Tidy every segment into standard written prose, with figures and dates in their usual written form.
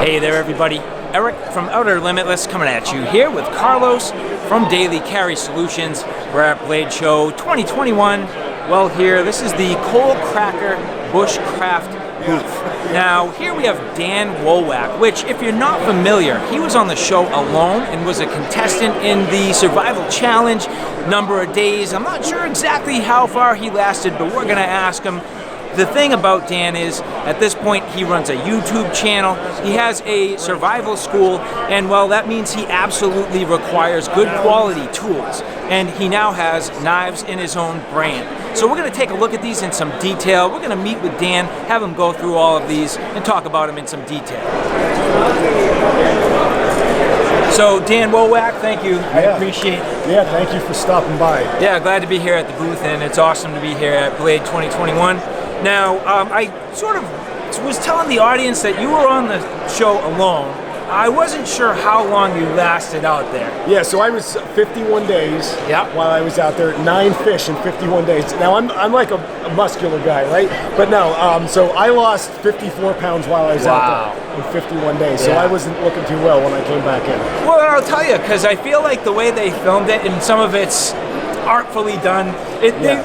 Hey there everybody, Eric from Outer Limitless coming at you here with Carlos from Daily Carry Solutions. We're at Blade Show 2021. Well here, this is the Coalcracker Bushcraft booth. Now here we have Dan Wowak, which if you're not familiar, he was on the show alone and was a contestant in the survival challenge number of days. I'm not sure exactly how far he lasted, but we're gonna ask him. The thing about Dan is, at this point, he runs a YouTube channel, he has a survival school, and well, that means he absolutely requires good quality tools. And he now has knives in his own brand. So we're gonna take a look at these in some detail. We're gonna meet with Dan, have him go through all of these, and talk about them in some detail. So Dan Wowak, thank you. I appreciate it. Yeah, thank you for stopping by. Yeah, glad to be here at the booth, and it's awesome to be here at Blade 2021. Now, I sort of was telling the audience that you were on the show alone. I wasn't sure how long you lasted out there. Yeah, so I was 51 days while I was out there, 9 fish in 51 days. Now, I'm like a muscular guy, right? But no, so I lost 54 pounds while I was out there in 51 days. So I wasn't looking too well when I came back in. Well, I'll tell you, because I feel like the way they filmed it, and some of it's artfully done,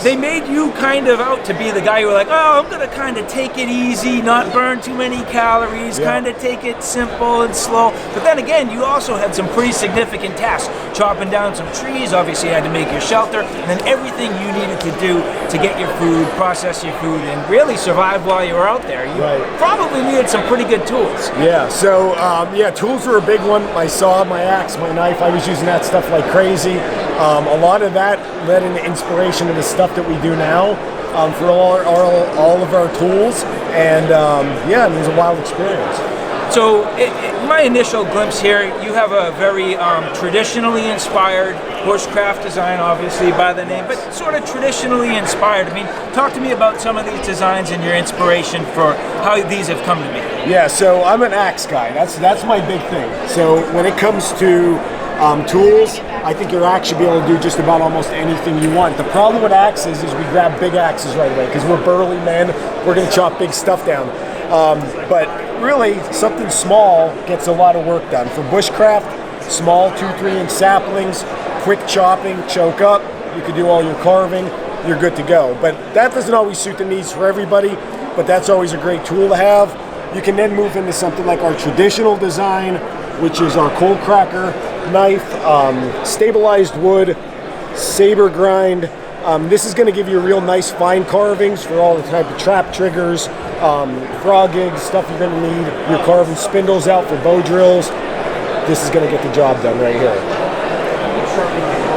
they made you kind of out to be the guy who were like, oh, I'm gonna kind of take it easy, not burn too many calories, kind of take it simple and slow. But then again, you also had some pretty significant tasks, chopping down some trees, obviously you had to make your shelter, and then everything you needed to do to get your food, process your food, and really survive while you were out there. You probably needed some pretty good tools. Yeah, so tools were a big one. My saw, my axe, my knife, I was using that stuff like crazy. A lot of that led into inspiration to the stuff that we do now for all of our tools, and it was a wild experience. So my initial glimpse here, you have a very traditionally inspired bushcraft design, obviously by the name, but sort of traditionally inspired. I mean, talk to me about some of these designs and your inspiration for how these have come to me. Yeah, so I'm an axe guy. That's my big thing. So when it comes to tools, I think your axe should be able to do just about almost anything you want. The problem with axes is we grab big axes right away because we're burly men. We're going to chop big stuff down. But really, something small gets a lot of work done. For bushcraft, small 2-3 inch saplings, quick chopping, choke up, you can do all your carving, you're good to go. But that doesn't always suit the needs for everybody, but that's always a great tool to have. You can then move into something like our traditional design, which is our Coalcracker knife, stabilized wood, saber grind. This is going to give you real nice fine carvings for all the type of trap triggers, frog gigs, stuff you're going to need. You're carving spindles out for bow drills. This is going to get the job done right here.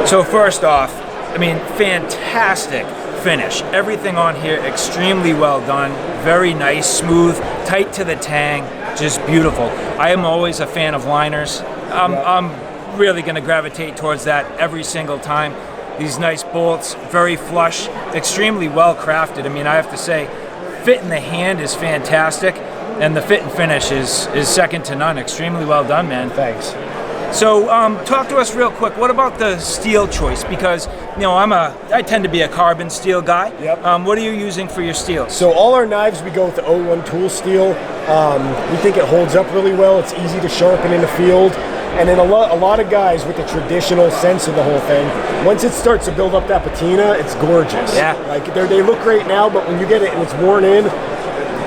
So first off, I mean, fantastic finish. Everything on here extremely well done, very nice, smooth, tight to the tang, just beautiful. I am always a fan of liners. I'm really going to gravitate towards that every single time. These nice bolts, very flush, extremely well crafted. I mean, I have to say, fit in the hand is fantastic, and the fit and finish is second to none. Extremely well done, man. Thanks. So talk to us real quick. What about the steel choice? Because I tend to be a carbon steel guy. What are you using for your steels? So all our knives, we go with the 01 tool steel. We think it holds up really well. It's easy to sharpen in the field. And then a lot of guys with the traditional sense of the whole thing, once it starts to build up that patina, it's gorgeous. Yeah. Like they look great now, but when you get it and it's worn in,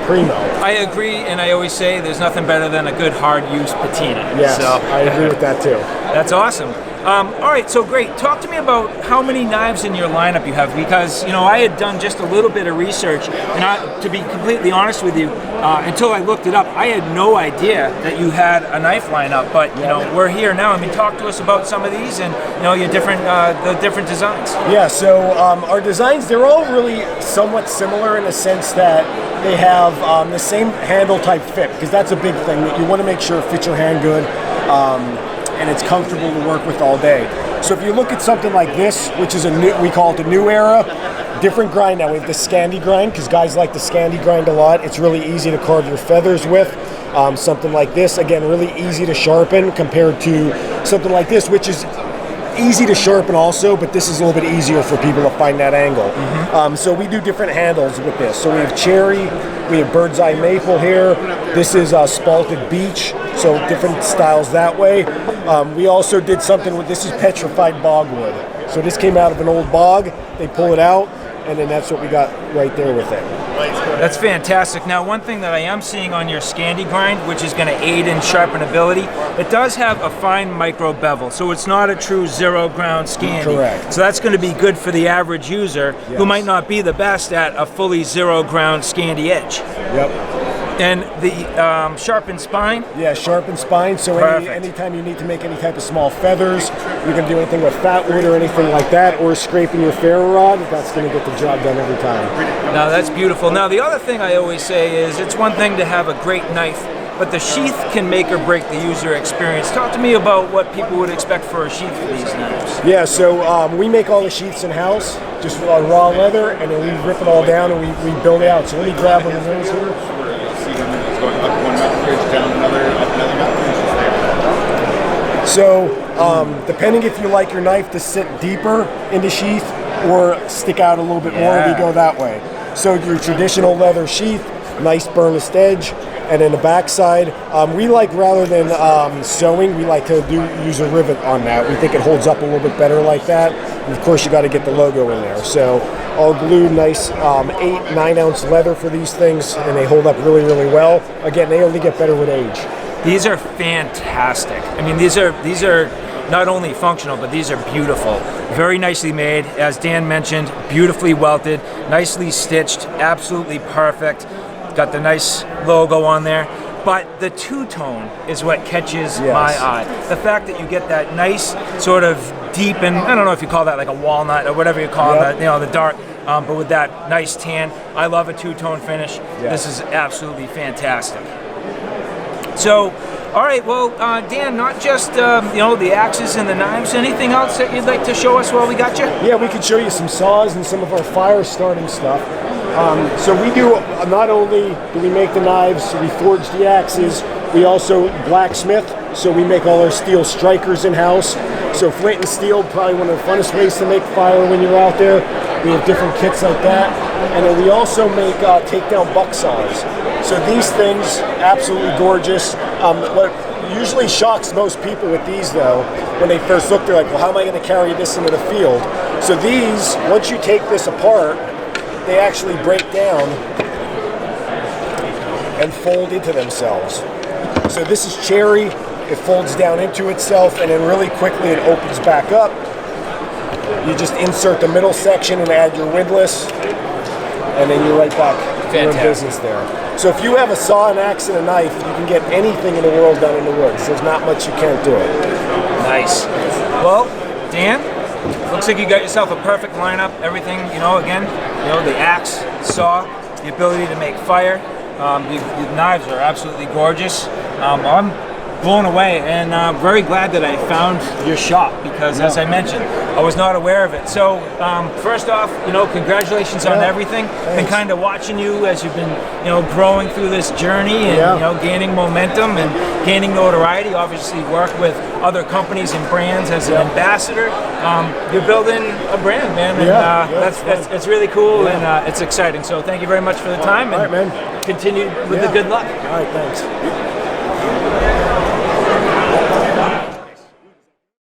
primo. I agree, and I always say there's nothing better than a good hard-use patina. Yes, so, I agree with that too. That's awesome. All right, so great. Talk to me about how many knives in your lineup you have, because I had done just a little bit of research, and to be completely honest with you, until I looked it up, I had no idea that you had a knife lineup. But we're here now. I mean, talk to us about some of these and your different the different designs. Yeah. So our designs, they're all really somewhat similar in the sense that they have the same handle type fit, because that's a big thing that you want to make sure it fits your hand good. And it's comfortable to work with all day. So if you look at something like this, which is we call it the new era, different grind now. We have the Scandi grind, because guys like the Scandi grind a lot. It's really easy to carve your feathers with. Something like this, again, really easy to sharpen compared to something like this, which is easy to sharpen also, but this is a little bit easier for people to find that angle. So we do different handles with this. So we have cherry, we have bird's eye maple here. This is spalted beech. So different styles that way. We also did something with, this is petrified bogwood. So this came out of an old bog, they pull it out, and then that's what we got right there with it. That's fantastic. Now, one thing that I am seeing on your Scandi grind, which is going to aid in sharpenability, it does have a fine micro bevel, so it's not a true zero ground Scandi. Correct. So that's going to be good for the average user who might not be the best at a fully zero ground Scandi edge. Yep. And the sharpened spine? Yeah, sharpened spine, so anytime you need to make any type of small feathers, you can do anything with fat wood or anything like that, or scraping your ferro rod, that's going to get the job done every time. Now that's beautiful. Now the other thing I always say is it's one thing to have a great knife, but the sheath can make or break the user experience. Talk to me about what people would expect for a sheath for these knives. Yeah, so we make all the sheaths in-house, just on raw leather, and then we rip it all down and we build it out. So let me grab one of those here. Going up one mountain ridge, down another, up another mountain ridge. So, depending if you like your knife to sit deeper in the sheath or stick out a little bit more, we go that way. So your traditional leather sheath, nice burnished edge, and then the backside, we like, rather than sewing, we like to use a rivet on that. We think it holds up a little bit better like that. And of course, you got to get the logo in there. So all glued, nice 8-9 ounce leather for these things, and they hold up really, really well. Again, they only get better with age. These are fantastic. I mean, these are not only functional, but these are beautiful. Very nicely made, as Dan mentioned, beautifully welted, nicely stitched, absolutely perfect. Got the nice logo on there. But the two-tone is what catches my eye. The fact that you get that nice sort of deep, and I don't know if you call that like a walnut or whatever you call it, the dark, but with that nice tan. I love a two-tone finish. This is absolutely fantastic. So, all right, well, Dan, not just the axes and the knives. Anything else that you'd like to show us while we got you? Yeah, we could show you some saws and some of our fire starting stuff. So we do, not only do we make the knives, we forge the axes, we also blacksmith, so we make all our steel strikers in-house. So flint and steel, probably one of the funnest ways to make fire when you're out there. We have different kits like that. And then we also make takedown buck saws. So these things, absolutely gorgeous. What usually shocks most people with these though, when they first look, they're like, well, how am I going to carry this into the field? So these, once you take this apart, they actually break down and fold into themselves. So this is cherry, it folds down into itself, and then really quickly it opens back up. You just insert the middle section and add your windlass, and then you're right back in business there. So if you have a saw, an axe, and a knife, you can get anything in the world done in the woods. There's not much you can't do it. Nice. Well, Dan, looks like you got yourself a perfect lineup. Everything, again, the axe, saw, the ability to make fire. The knives are absolutely gorgeous. I'm blown away, and I'm very glad that I found your shop because, as I mentioned, I was not aware of it. So, first off, congratulations on everything. Thanks. Been kind of watching you as you've been, growing through this journey and gaining momentum and gaining notoriety. Obviously, work with other companies and brands as an ambassador. You're building a brand, man, and that's really cool and it's exciting. So, thank you very much for the time. All right, man. Continue with the good luck. All right, thanks.